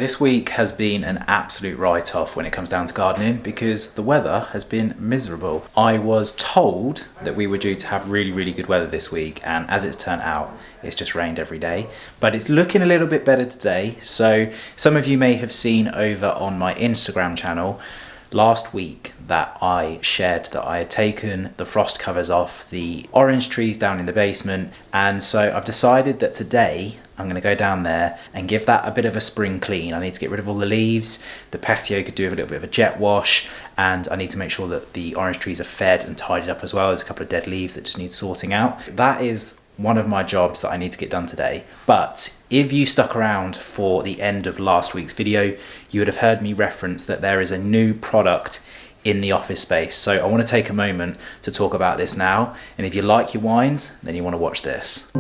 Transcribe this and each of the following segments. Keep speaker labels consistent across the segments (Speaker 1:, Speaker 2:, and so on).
Speaker 1: This week has been an absolute write-off when it comes down to gardening because the weather has been miserable. I was told that we were due to have really good weather this week, and as it's turned out, it's just rained every day. But it's looking a little bit better today. So some of you may have seen over on my Instagram channel last week that I shared that I had taken the frost covers off the orange trees down in the basement, and so I've decided that today I'm going to go down there and give that a bit of a spring clean. I need to get rid of all the leaves, the patio could do with a little bit of a jet wash, and I need to make sure that the orange trees are fed and tidied up as well. There's a couple of dead leaves that just need sorting out. That is one of my jobs that I need to get done today. But if you stuck around for the end of last week's video, you would have heard me reference that there is a new product in the office space. So I want to take a moment to talk about this now. And if you like your wines, then you want to watch this.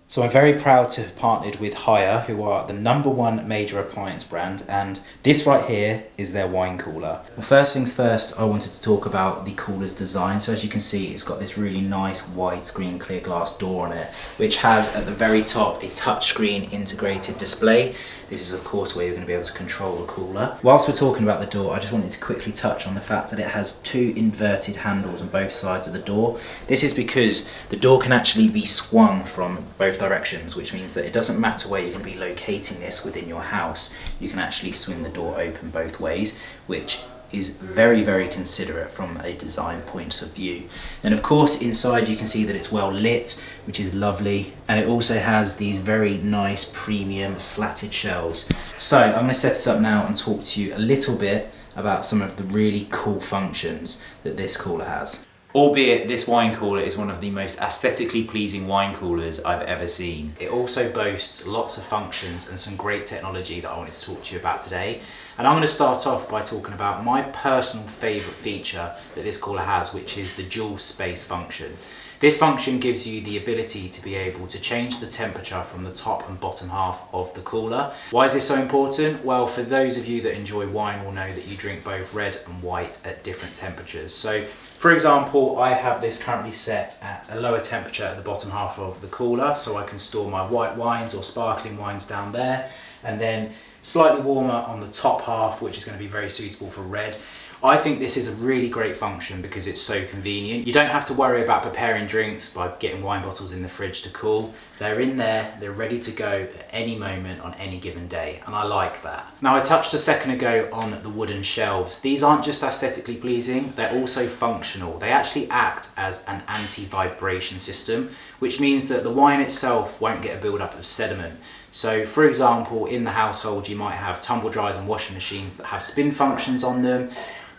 Speaker 1: So I'm very proud to have partnered with Hire, who are the #1 major appliance brand, and this right here is their wine cooler. Well, first things first, I wanted to talk about the cooler's design. So as you can see, it's got this really nice widescreen clear glass door on it, which has at the very top a touchscreen integrated display. This is of course where you're going to be able to control the cooler. Whilst we're talking about the door, I just wanted to quickly touch on the fact that it has 2 inverted handles on both sides of the door. This is because the door can actually be swung from both directions, which means that it doesn't matter where you're going to be locating this within your house, you can actually swing the door open both ways, which is very considerate from a design point of view. And of course inside you can see that it's well lit, which is lovely, and it also has these very nice premium slatted shelves. So I'm going to set this up now and talk to you a little bit about some of the really cool functions that this cooler has. Albeit this wine cooler is one of the most aesthetically pleasing wine coolers I've ever seen. It also boasts lots of functions and some great technology that I wanted to talk to you about today. And I'm going to start off by talking about my personal favourite feature that this cooler has, which is the dual space function. This function gives you the ability to be able to change the temperature from the top and bottom half of the cooler. Why is this so important? Well, for those of you that enjoy wine will know that you drink both red and white at different temperatures. So for example, I have this currently set at a lower temperature at the bottom half of the cooler, so I can store my white wines or sparkling wines down there, and then slightly warmer on the top half, which is going to be very suitable for red. I think this is a really great function because it's so convenient. You don't have to worry about preparing drinks by getting wine bottles in the fridge to cool. They're in there, they're ready to go at any moment on any given day, and I like that. Now, I touched a second ago on the wooden shelves. These aren't just aesthetically pleasing, they're also functional. They actually act as an anti-vibration system, which means that the wine itself won't get a build-up of sediment. So for example, in the household you might have tumble dryers and washing machines that have spin functions on them.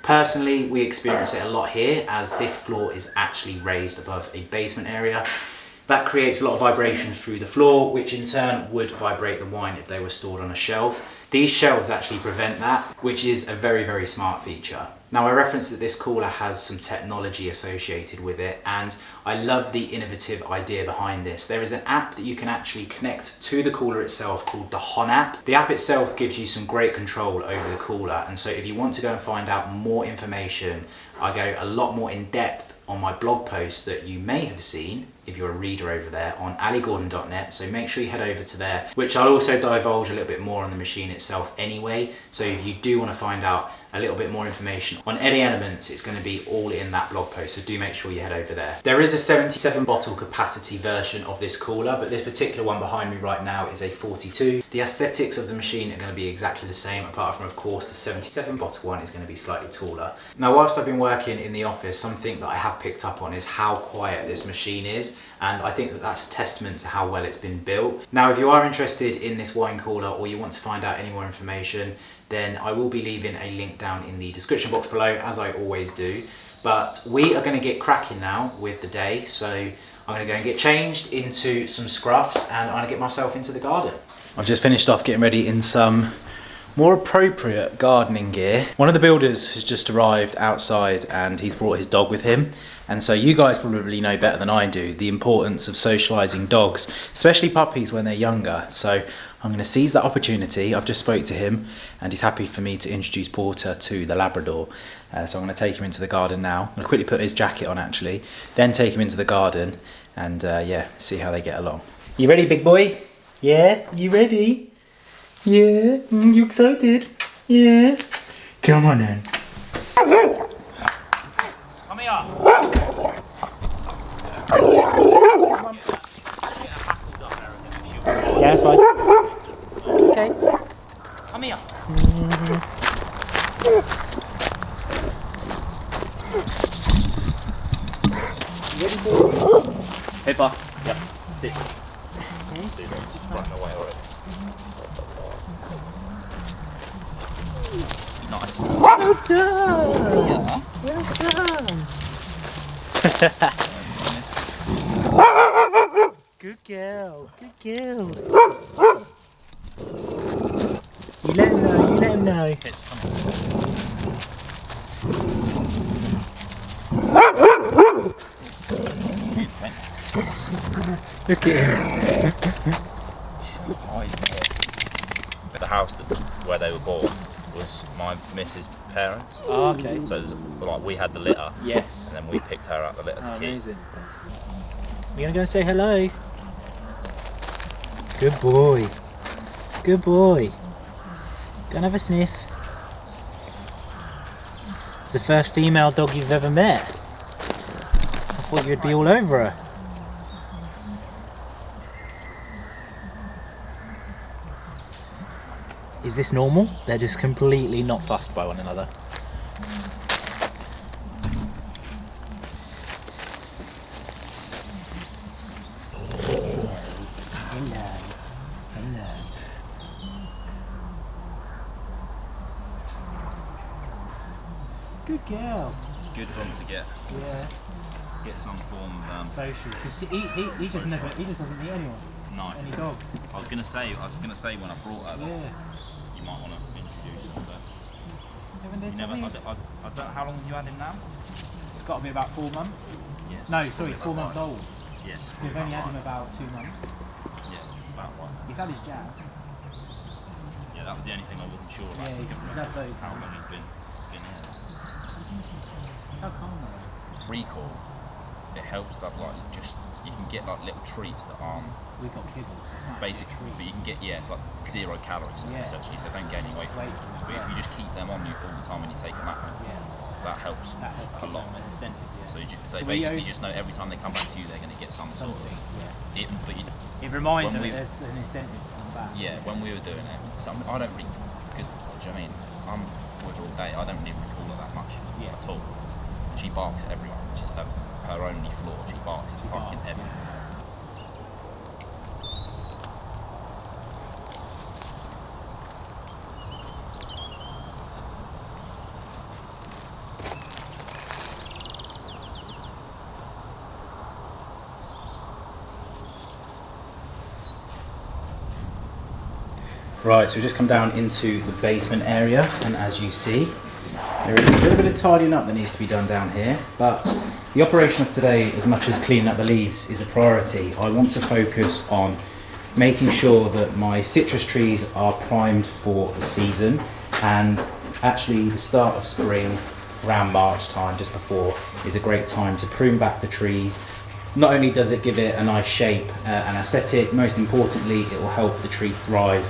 Speaker 1: Personally, we experience it a lot here as this floor is actually raised above a basement area. That creates a lot of vibrations through the floor, which in turn would vibrate the wine if they were stored on a shelf. These shelves actually prevent that, which is a very smart feature. Now, I referenced that this cooler has some technology associated with it, and I love the innovative idea behind this. There is an app that you can actually connect to the cooler itself called the HON app. The app itself gives you some great control over the cooler, and so if you want to go and find out more information, I go a lot more in depth on my blog post that you may have seen if you're a reader over there, on alligordon.net, so make sure you head over to there, which I'll also divulge a little bit more on the machine itself anyway. So if you do want to find out a little bit more information on any elements, it's going to be all in that blog post, so do make sure you head over there. There is a 77 bottle capacity version of this cooler, but this particular one behind me right now is a 42. The aesthetics of the machine are going to be exactly the same, apart from, of course, the 77 bottle one is going to be slightly taller. Now, whilst I've been working in the office, something that I have picked up on is how quiet this machine is, and I think that that's a testament to how well it's been built. Now, if you are interested in this wine cooler, or you want to find out any more information, then I will be leaving a link down in the description box below, as I always do. But we are going to get cracking now with the day, so I'm going to go and get changed into some scruffs, and I'm going to get myself into the garden. I've just finished off getting ready in some more appropriate gardening gear. One of the builders has just arrived outside and he's brought his dog with him. And so you guys probably know better than I do the importance of socialising dogs, especially puppies when they're younger. So I'm going to seize that opportunity. I've just spoke to him and he's happy for me to introduce Porter to the Labrador. So I'm going to take him into the garden now. I'm going to quickly put his jacket on actually, then take him into the garden and yeah, see how they get along. You ready, big boy? Yeah? You ready? Yeah? You excited? Yeah? Come on then. Come here. Yeah, it's fine. It's okay. Come here. Ready for it? Hey, Pa. Yep. Sit. Just running away already. Nice. Well done. Yeah. Well done. Good girl. Good girl. You let him know. You let him know. Look at him.
Speaker 2: The house where they were born was my missus' parents.
Speaker 1: Oh, okay.
Speaker 2: So like we had the litter.
Speaker 1: Yes.
Speaker 2: And then we picked her out the litter to keep.
Speaker 1: Amazing. We're gonna go and say hello. Good boy. Good boy. Go and have a sniff. It's the first female dog you've ever met. I thought you'd be all over her. Is this normal? They're just completely not fussed by one another. Hello. Hello. Good girl.
Speaker 2: It's good for them to get some form of
Speaker 1: Social. He just doesn't meet anyone.
Speaker 2: no.
Speaker 1: Any dogs.
Speaker 2: I was gonna say when I brought her that you might want to introduce him, but you never. I don't. How long have you had him now?
Speaker 1: It's got to be about 4 months.
Speaker 2: Yes.
Speaker 1: No, sorry, it's 4 months old.
Speaker 2: Yes.
Speaker 1: We've only had him about 2 months.
Speaker 2: Yeah, about one.
Speaker 1: He's had his jab.
Speaker 2: Yeah, that was the only thing I wasn't sure about.
Speaker 1: Yeah,
Speaker 2: so I couldn't
Speaker 1: he's
Speaker 2: remember
Speaker 1: had those.
Speaker 2: how long he's been here.
Speaker 1: How calm are they?
Speaker 2: Recall. It helps that like you can get like little treats that aren't
Speaker 1: We've got kibbles. It's not
Speaker 2: basic,
Speaker 1: treats.
Speaker 2: but you can get it's like 0 calories essentially, so don't gain any weight. But if you just keep them on you all the time when you take them out, that helps a lot.
Speaker 1: An incentive,
Speaker 2: So they basically just know every time they come back to you, they're going to get some sort of.
Speaker 1: It reminds them that there's an incentive to come back.
Speaker 2: Yeah, when we were doing it, so I don't really, because do you know what I mean? I'm with her all day. I don't even recall her that much at all. She barks at everyone, which is her only flaw. She barks at fucking everyone.
Speaker 1: Right, so we've just come down into the basement area, and as you see, there is a little bit of tidying up that needs to be done down here, but the operation of today, as much as cleaning up the leaves is a priority, I want to focus on making sure that my citrus trees are primed for the season, and actually the start of spring, around March time, just before, is a great time to prune back the trees, Not only does it give it a nice shape and aesthetic, most importantly it will help the tree thrive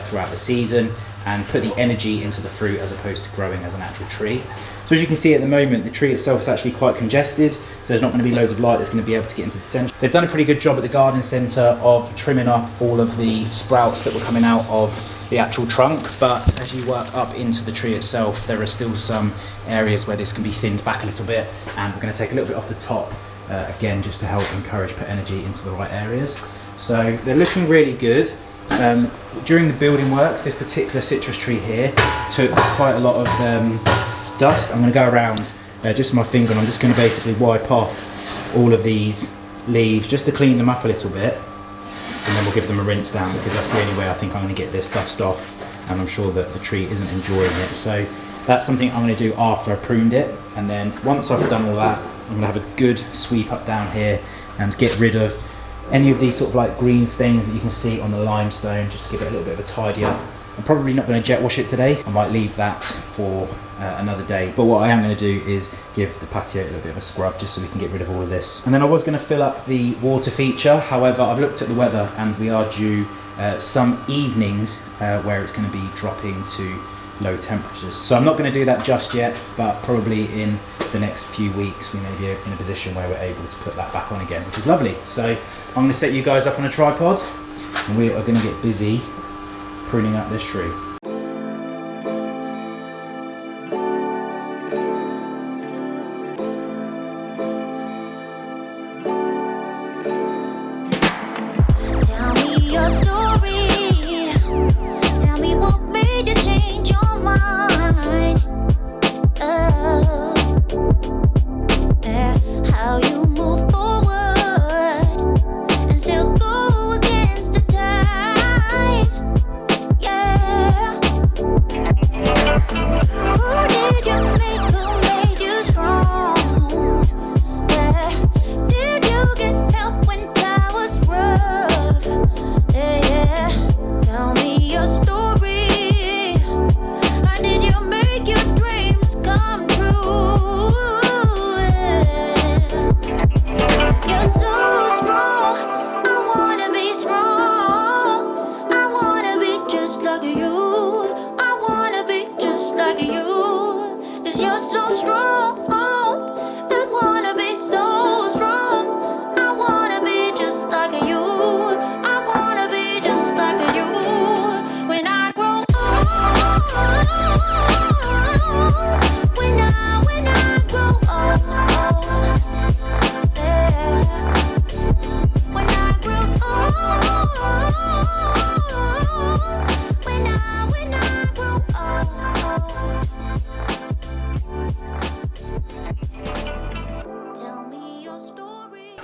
Speaker 1: throughout the season and put the energy into the fruit as opposed to growing as an actual tree. So as you can see at the moment, the tree itself is actually quite congested, so there's not going to be loads of light that's going to be able to get into the centre. They've done a pretty good job at the garden centre of trimming up all of the sprouts that were coming out of the actual trunk, but as you work up into the tree itself, there are still some areas where this can be thinned back a little bit, and we're going to take a little bit off the top again just to help encourage put energy into the right areas. So they're looking really good. During the building works, this particular citrus tree here took quite a lot of dust. I'm going to go around just with my finger and I'm just going to basically wipe off all of these leaves just to clean them up a little bit, and then we'll give them a rinse down, because that's the only way I think I'm going to get this dust off, and I'm sure that the tree isn't enjoying it. So that's something I'm going to do after I pruned it, and then once I've done all that, I'm going to have a good sweep up down here and get rid of any of these sort of like green stains that you can see on the limestone, just to give it a little bit of a tidy up. I'm probably not going to jet wash it today. I might leave that for another day. But what I am going to do is give the patio a little bit of a scrub, just so we can get rid of all of this. And then I was going to fill up the water feature. However, I've looked at the weather and we are due some evenings where it's going to be dropping to low temperatures. So I'm not going to do that just yet, but probably in the next few weeks we may be in a position where we're able to put that back on again, which is lovely. So I'm going to set you guys up on a tripod and we are going to get busy pruning up this tree.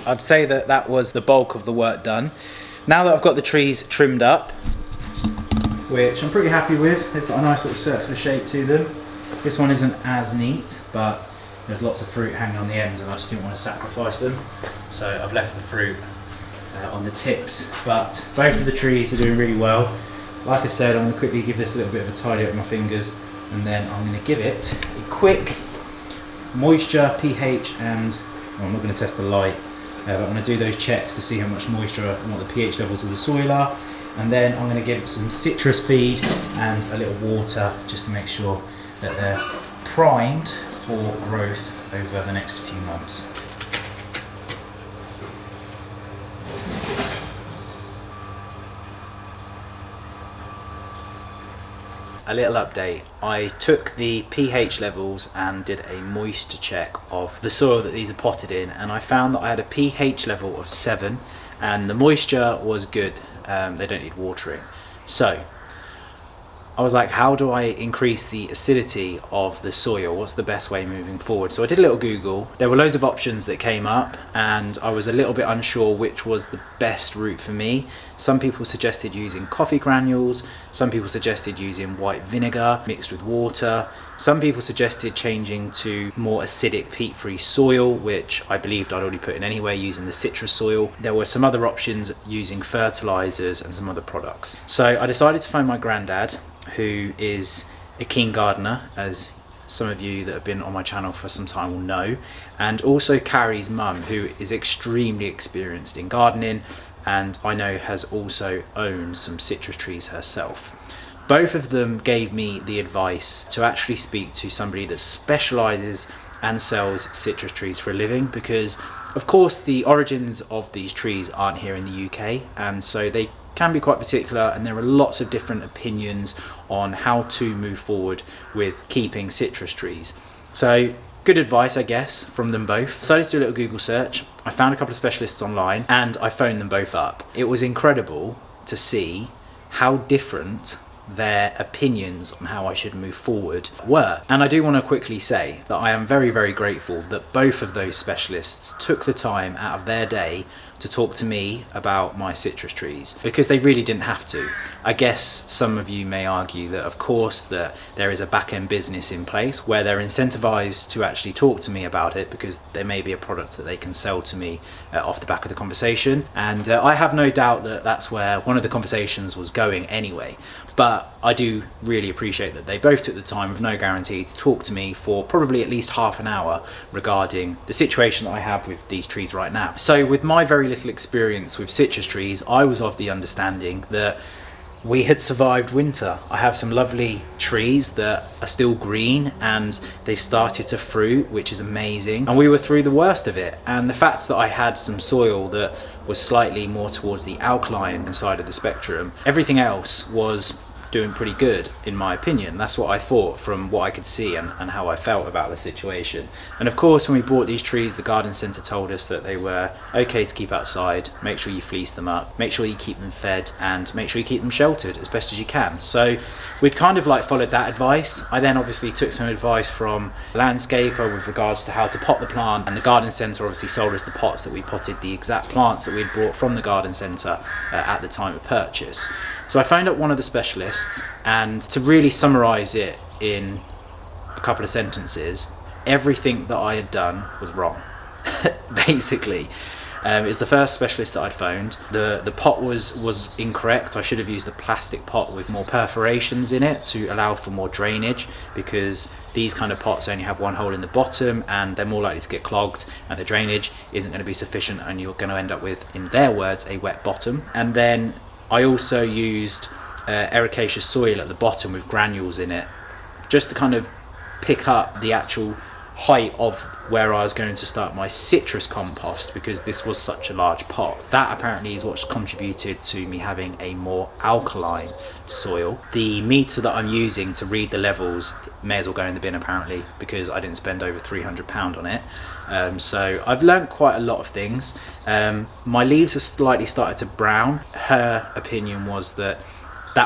Speaker 1: I'd say that that was the bulk of the work done. Now that I've got the trees trimmed up, which I'm pretty happy with, they've got a nice little circular shape to them. This one isn't as neat, but there's lots of fruit hanging on the ends and I just didn't want to sacrifice them. So I've left the fruit on the tips, but both of the trees are doing really well. Like I said, I'm going to quickly give this a little bit of a tidy up with my fingers, and then I'm going to give it a quick moisture, pH, and well, I'm not going to test the light. But I'm going to do those checks to see how much moisture and what the pH levels of the soil are, and then I'm going to give it some citrus feed and a little water just to make sure that they're primed for growth over the next few months. A little update. I took the pH levels and did a moisture check of the soil that these are potted in, and I found that I had a pH level of 7 and the moisture was good. They don't need watering. So I was like, how do I increase the acidity of the soil? What's the best way moving forward? So I did a little Google. There were loads of options that came up and I was a little bit unsure which was the best route for me. Some people suggested using coffee granules. Some people suggested using white vinegar mixed with water. Some people suggested changing to more acidic peat-free soil, which I believed I'd already put in anyway using the citrus soil. There were some other options using fertilizers and some other products. So I decided to phone my granddad, who is a keen gardener, as some of you that have been on my channel for some time will know, and also Carrie's mum, who is extremely experienced in gardening and I know has also owned some citrus trees herself. Both of them gave me the advice to actually speak to somebody that specialises and sells citrus trees for a living, because of course the origins of these trees aren't here in the UK, and so they can be quite particular, and there are lots of different opinions on how to move forward with keeping citrus trees. So good advice, I guess, from them both. Decided to do a little Google search. I found a couple of specialists online and I phoned them both up. It was incredible to see how different their opinions on how I should move forward were. And I do want to quickly say that I am very, very grateful that both of those specialists took the time out of their day to talk to me about my citrus trees, because they really didn't have to. I guess some of you may argue that of course that there is a back-end business in place where they're incentivized to actually talk to me about it, because there may be a product that they can sell to me off the back of the conversation, and I have no doubt that that's where one of the conversations was going anyway. But I do really appreciate that they both took the time, with no guarantee, to talk to me for probably at least half an hour regarding the situation that I have with these trees right now. So with my very little experience with citrus trees, I was of the understanding that we had survived winter. I have some lovely trees that are still green and they've started to fruit, which is amazing, and we were through the worst of it. And the fact that I had some soil that was slightly more towards the alkaline side of the spectrum, everything else was doing pretty good in my opinion. That's what I thought from what I could see and how I felt about the situation. And of course when we bought these trees, the garden centre told us that they were okay to keep outside, make sure you fleece them up, make sure you keep them fed, and make sure you keep them sheltered as best as you can. So we'd kind of like followed that advice. I then obviously took some advice from a landscaper with regards to how to pot the plant, and the garden centre obviously sold us the pots that we potted the exact plants that we'd brought from the garden centre at the time of purchase. So I phoned up one of the specialists, and to really summarise it in a couple of sentences, everything that I had done was wrong. Basically, it's the first specialist that I'd phoned. The pot was incorrect. I should have used a plastic pot with more perforations in it to allow for more drainage, because these kind of pots only have one hole in the bottom and they're more likely to get clogged, and the drainage isn't going to be sufficient, and you're going to end up with, in their words, a wet bottom. And then I also used ericaceous soil at the bottom with granules in it, just to kind of pick up the actual height of where I was going to start my citrus compost, because this was such a large pot. That apparently is what's contributed to me having a more alkaline soil. The meter that I'm using to read the levels may as well go in the bin apparently, because I didn't spend over £300 on it. So I've learned quite a lot of things. My leaves have slightly started to brown. Her opinion was that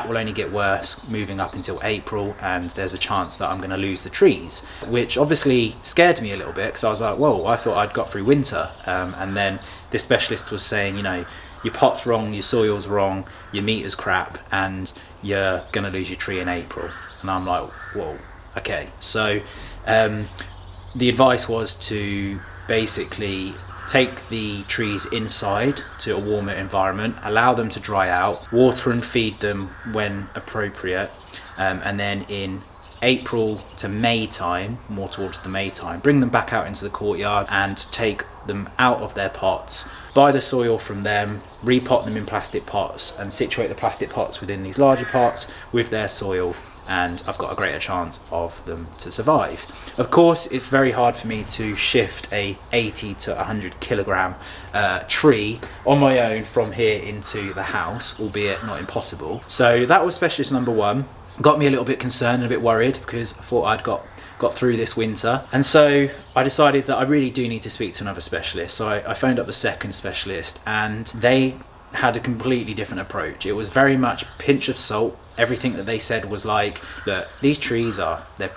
Speaker 1: will only get worse moving up until April, and there's a chance that I'm going to lose the trees, which obviously scared me a little bit, because I was like, whoa, I thought I'd got through winter. And then this specialist was saying, you know, your pot's wrong, your soil's wrong, your meter's crap, and you're going to lose your tree in April. And I'm like, whoa, okay. So the advice was to basically take the trees inside to a warmer environment, allow them to dry out, water and feed them when appropriate, and then in April to May time, more towards the May time, bring them back out into the courtyard and take them out of their pots, buy the soil from them, repot them in plastic pots, and situate the plastic pots within these larger pots with their soil, and I've got a greater chance of them to survive. Of course, it's very hard for me to shift a 80 to 100 kilogram tree on my own from here into the house, albeit not impossible. So that was specialist number one. Got me a little bit concerned and a bit worried, because I thought I'd got through this winter. And so I decided that I really do need to speak to another specialist. So I phoned up the second specialist, and they had a completely different approach. It was very much pinch of salt. Everything that they said was like, look, these trees they're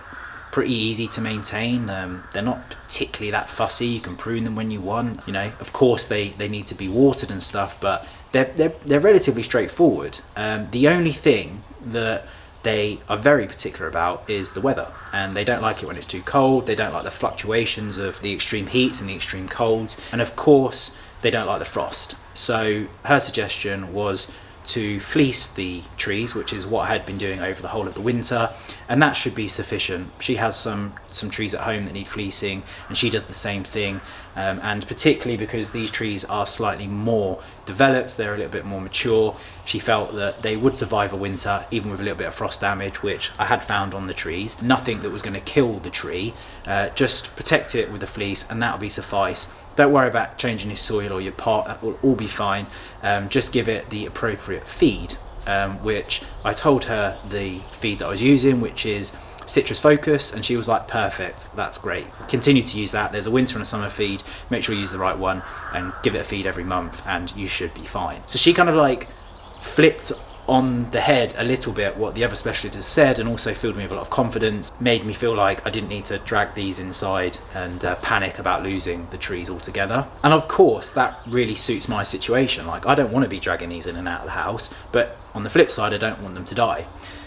Speaker 1: pretty easy to maintain. They're not particularly that fussy. You can prune them when you want. You know, of course they need to be watered and stuff, but they're relatively straightforward. The only thing that they are very particular about is the weather, and they don't like it when it's too cold. They don't like the fluctuations of the extreme heats and the extreme colds, and of course they don't like the frost. So her suggestion was to fleece the trees, which is what I had been doing over the whole of the winter, and that should be sufficient. She has some trees at home that need fleecing, and she does the same thing, and particularly because these trees are slightly more developed, they're a little bit more mature, she felt that they would survive a winter even with a little bit of frost damage, which I had found on the trees. Nothing that was going to kill the tree, just protect it with the fleece and that'll be suffice. Don't worry about changing your soil or your pot, that will all be fine. Just give it the appropriate feed, which I told her the feed that I was using, which is Citrus Focus, and she was like, perfect, that's great. Continue to use that. There's a winter and a summer feed, make sure you use the right one and give it a feed every month and you should be fine. So she kind of like flipped on the head a little bit what the other specialist has said, and also filled me with a lot of confidence, made me feel like I didn't need to drag these inside and panic about losing the trees altogether. And of course that really suits my situation. Like, I don't want to be dragging these in and out of the house, but on the flip side I don't want them to die.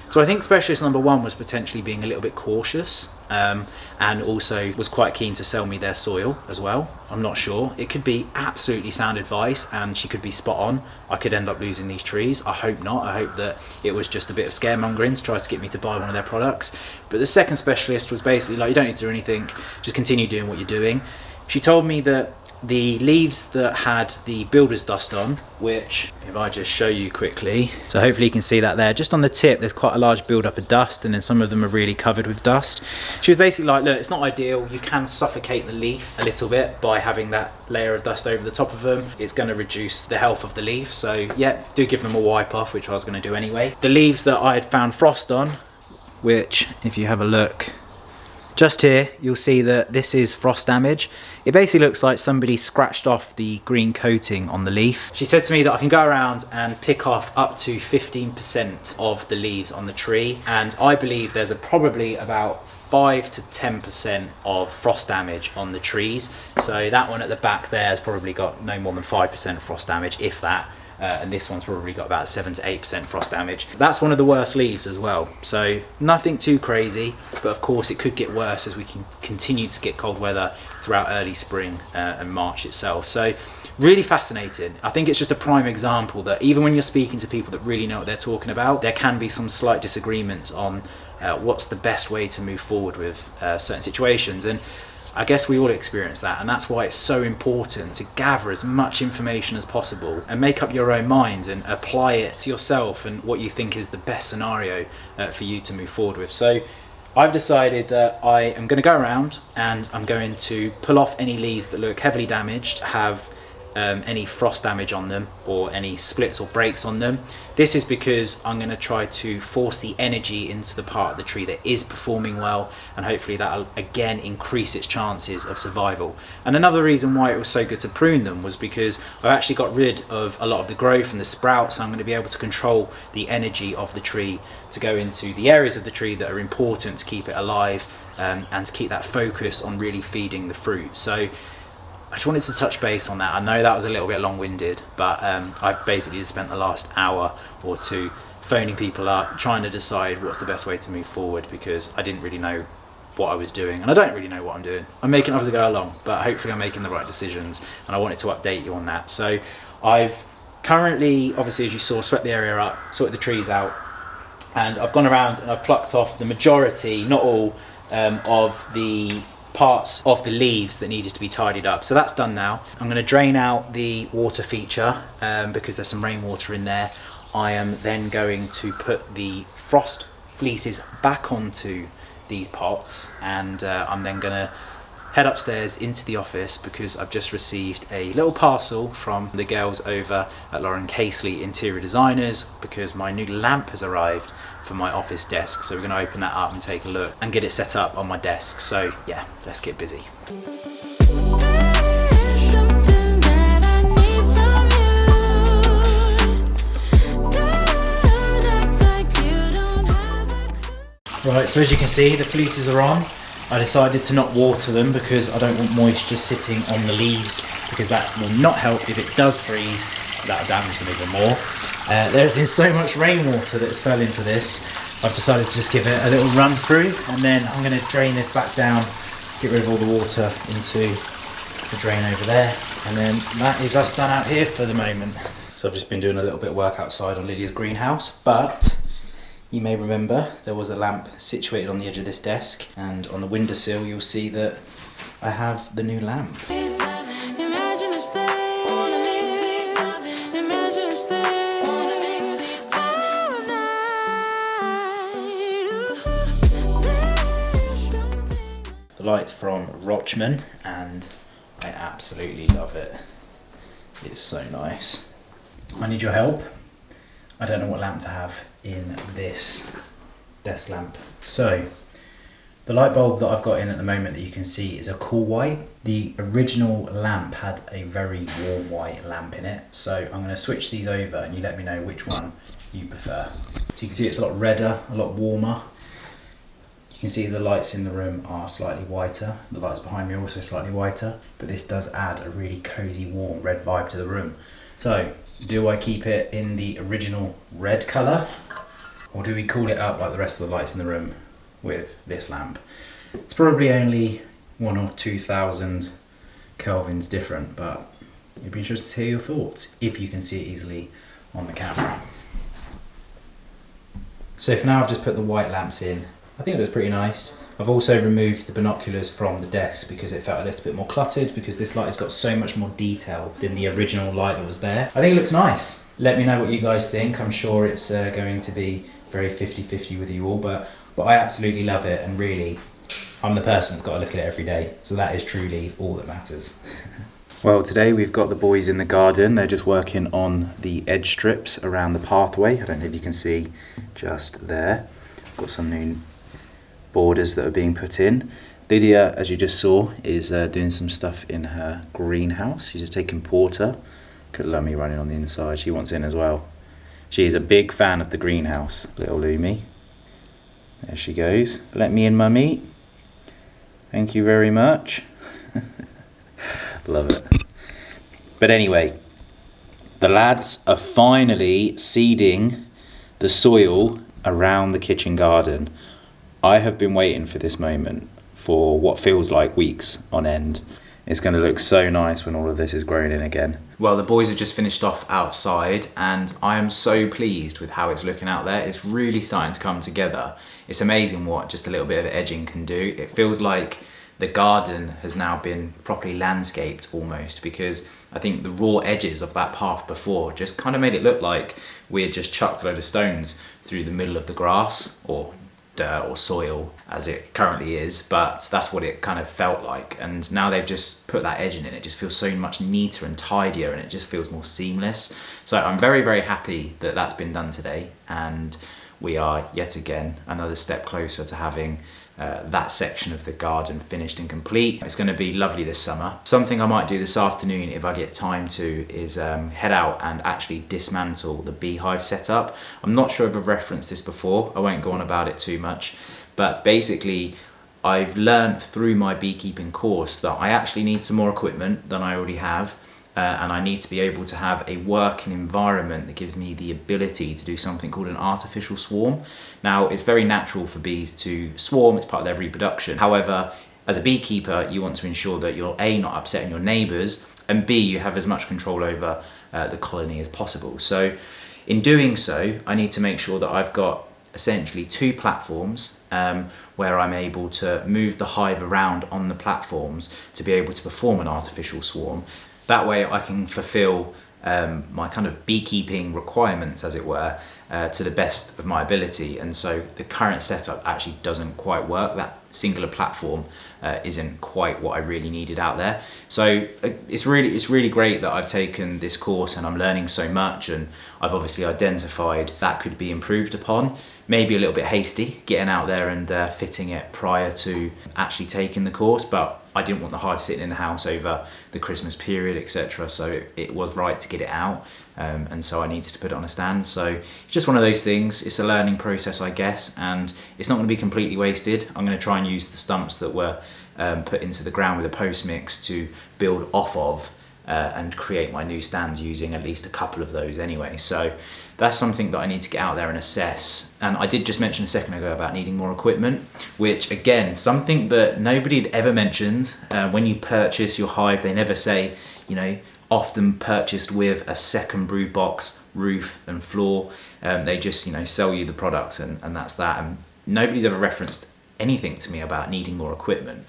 Speaker 1: So I think specialist number one was potentially being a little bit cautious, and also was quite keen to sell me their soil as well. I'm not sure. It could be absolutely sound advice and she could be spot on. I could end up losing these trees. I hope not. I hope that it was just a bit of scaremongering to try to get me to buy one of their products. But the second specialist was basically like, you don't need to do anything, just continue doing what you're doing. She told me that the leaves that had the builder's dust on, which if I just show you quickly, so hopefully you can see that there, just on the tip there's quite a large build up of dust, and then some of them are really covered with dust. She was basically like, look, it's not ideal, you can suffocate the leaf a little bit by having that layer of dust over the top of them. It's going to reduce the health of the leaf, so yeah, do give them a wipe off, which I was going to do anyway. The leaves that I had found frost on, which if you have a look just here, you'll see that this is frost damage. It basically looks like somebody scratched off the green coating on the leaf. She said to me that I can go around and pick off up to 15% of the leaves on the tree, and I believe there's probably about 5 to 10% of frost damage on the trees. So that one at the back there has probably got no more than 5% frost damage, if that. And this one's probably got about 7 to 8% frost damage. That's one of the worst leaves as well. So nothing too crazy, but of course it could get worse as we can continue to get cold weather throughout early spring and March itself. So really fascinating. I think it's just a prime example that even when you're speaking to people that really know what they're talking about, there can be some slight disagreements on what's the best way to move forward with certain situations. And I guess we all experience that, and that's why it's so important to gather as much information as possible and make up your own mind and apply it to yourself and what you think is the best scenario for you to move forward with. So I've decided that I am going to go around and I'm going to pull off any leaves that look heavily damaged, have any frost damage on them or any splits or breaks on them. This is because I'm going to try to force the energy into the part of the tree that is performing well, and hopefully that'll again increase its chances of survival. And another reason why it was so good to prune them was because I actually got rid of a lot of the growth and the sprouts, so I'm going to be able to control the energy of the tree to go into the areas of the tree that are important to keep it alive, and to keep that focus on really feeding the fruit. So I just wanted to touch base on that. I know that was a little bit long-winded, but I've basically just spent the last hour or two phoning people up, trying to decide what's the best way to move forward, because I didn't really know what I was doing, and I don't really know what I'm doing. I'm making it up as I go along, but hopefully I'm making the right decisions, and I wanted to update you on that. So I've currently, obviously as you saw, swept the area up, sorted the trees out, and I've gone around and I've plucked off the majority, not all, of the parts of the leaves that needed to be tidied up. So that's done now. I'm going to drain out the water feature because there's some rainwater in there. I am then going to put the frost fleeces back onto these pots, and I'm then going to head upstairs into the office because I've just received a little parcel from the girls over at Lauren Casely Interior Designers, because my new lamp has arrived for my office desk. So we're going to open that up and take a look and get it set up on my desk. So yeah, let's get busy. Right, so as you can see, the fleeces are on. I decided to not water them because I don't want moisture sitting on the leaves, because that will not help. If it does freeze, that'll damage them even more. There's been so much rainwater that has fell into this, I've decided to just give it a little run through, and then I'm going to drain this back down, get rid of all the water into the drain over there, and then that is us done out here for the moment. So I've just been doing a little bit of work outside on Lydia's greenhouse, but you may remember there was a lamp situated on the edge of this desk, and on the windowsill you'll see that I have the new lamp. The light's from Rochman and I absolutely love it. It's so nice. I need your help. I don't know what lamp to have in this desk lamp. So, the light bulb that I've got in at the moment that you can see is a cool white. The original lamp had a very warm white lamp in it. So I'm going to switch these over and you let me know which one you prefer. So you can see it's a lot redder, a lot warmer. You can see the lights in the room are slightly whiter. The lights behind me are also slightly whiter, but this does add a really cozy, warm red vibe to the room. So, do I keep it in the original red colour, or do we cool it up like the rest of the lights in the room with this lamp? It's probably only 1,000 or 2,000 kelvins different, but it'd be interesting to hear your thoughts if you can see it easily on the camera. So for now I've just put the white lamps in. I think it looks pretty nice. I've also removed the binoculars from the desk because it felt a little bit more cluttered, because this light has got so much more detail than the original light that was there. I think it looks nice. Let me know what you guys think. I'm sure it's going to be very 50-50 with you all, but I absolutely love it, and really, I'm the person that's got to look at it every day. So that is truly all that matters. Well, today we've got the boys in the garden. They're just working on the edge strips around the pathway. I don't know if you can see just there. I've got some new borders that are being put in. Lydia, as you just saw, is doing some stuff in her greenhouse. She's just taking porter. Look at Lummy running on the inside. She wants in as well. She is a big fan of the greenhouse, little Lumi. There she goes. Let me in, Mummy. Thank you very much. Love it. But anyway, the lads are finally seeding the soil around the kitchen garden. I have been waiting for this moment for what feels like weeks on end. It's going to look so nice when all of this is grown in again. Well, the boys have just finished off outside and I am so pleased with how it's looking out there. It's really starting to come together. It's amazing what just a little bit of edging can do. It feels like the garden has now been properly landscaped almost, because I think the raw edges of that path before just kind of made it look like we had just chucked a load of stones through the middle of the grass, or dirt or soil as it currently is, but that's what it kind of felt like. And now they've just put that edge in it just feels so much neater and tidier, and it just feels more seamless. So I'm very, very happy that that's been done today, and we are yet again another step closer to having that section of the garden finished and complete. It's going to be lovely this summer. Something I might do this afternoon if I get time to is head out and actually dismantle the beehive setup. I'm not sure if I've referenced this before, I won't go on about it too much, but basically I've learned through my beekeeping course that I actually need some more equipment than I already have. And I need to be able to have a working environment that gives me the ability to do something called an artificial swarm. Now, it's very natural for bees to swarm, it's part of their reproduction. However, as a beekeeper, you want to ensure that you're A, not upsetting your neighbours, and B, you have as much control over the colony as possible. So in doing so, I need to make sure that I've got essentially 2 platforms where I'm able to move the hive around on the platforms to be able to perform an artificial swarm. That way I can fulfill my kind of beekeeping requirements, as it were, to the best of my ability. And so the current setup actually doesn't quite work. That singular platform isn't quite what I really needed out there. So it's really great that I've taken this course and I'm learning so much, and I've obviously identified that could be improved upon. Maybe a little bit hasty getting out there and fitting it prior to actually taking the course, but I didn't want the hive sitting in the house over the Christmas period, etc. So it was right to get it out, and so I needed to put it on a stand. So it's just one of those things. It's a learning process, I guess, and it's not going to be completely wasted. I'm going to try and use the stumps that were put into the ground with a post mix to build off of and create my new stands using at least a couple of those anyway. So that's something that I need to get out there and assess. And I did just mention a second ago about needing more equipment, which again, something that nobody had ever mentioned. When you purchase your hive, they never say, you know, often purchased with a second brood box, roof and floor. They just, you know, sell you the products and that's that. And nobody's ever referenced anything to me about needing more equipment.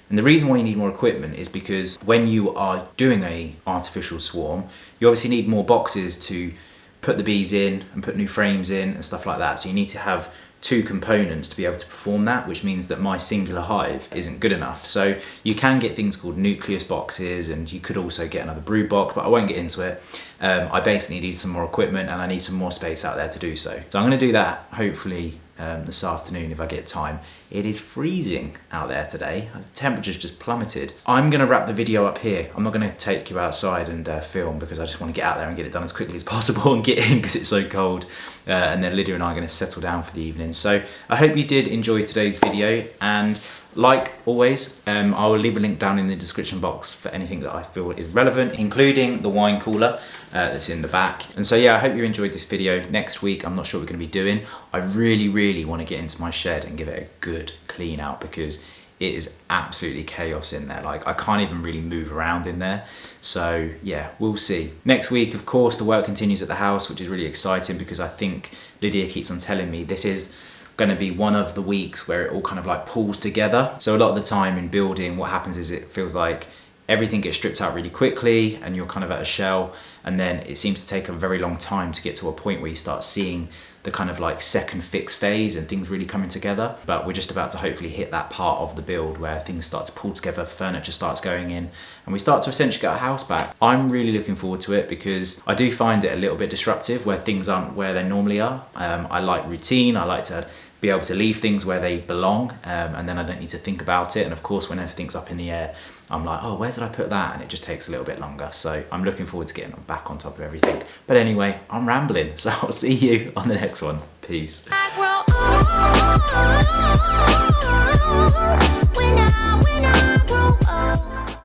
Speaker 1: And the reason why you need more equipment is because when you are doing a artificial swarm, you obviously need more boxes to put the bees in and put new frames in and stuff like that. So you need to have two components to be able to perform that, which means that my singular hive isn't good enough. So you can get things called nucleus boxes, and you could also get another brood box, but I won't get into it. I basically need some more equipment and I need some more space out there to do so. So I'm going to do that hopefully this afternoon if I get time. It is freezing out there today. The temperature's just plummeted. I'm gonna wrap the video up here. I'm not gonna take you outside and film because I just want to get out there and get it done as quickly as possible and get in because it's so cold. And then Lydia and I are gonna settle down for the evening. So I hope you did enjoy today's video, and like always, I will leave a link down in the description box for anything that I feel is relevant, including the wine cooler that's in the back. And so yeah, I hope you enjoyed this video. Next week, I'm not sure what we're gonna be doing. I really want to get into my shed and give it a good clean out because it is absolutely chaos in there. Like, I can't even really move around in there. So yeah, we'll see. Next week, of course, the work continues at the house, which is really exciting because I think Lydia keeps on telling me this is going to be one of the weeks where it all kind of like pulls together. So a lot of the time in building, what happens is it feels like everything gets stripped out really quickly and you're kind of at a shell, and then it seems to take a very long time to get to a point where you start seeing the kind of like second fix phase and things really coming together. But we're just about to hopefully hit that part of the build where things start to pull together, furniture starts going in, and we start to essentially get our house back. I'm really looking forward to it because I do find it a little bit disruptive where things aren't where they normally are. I like routine, I like to be able to leave things where they belong, and then I don't need to think about it. And of course, when everything's up in the air, I'm like, oh, where did I put that? And it just takes a little bit longer. So I'm looking forward to getting back on top of everything. But anyway, I'm rambling, so I'll see you on the next one. Peace.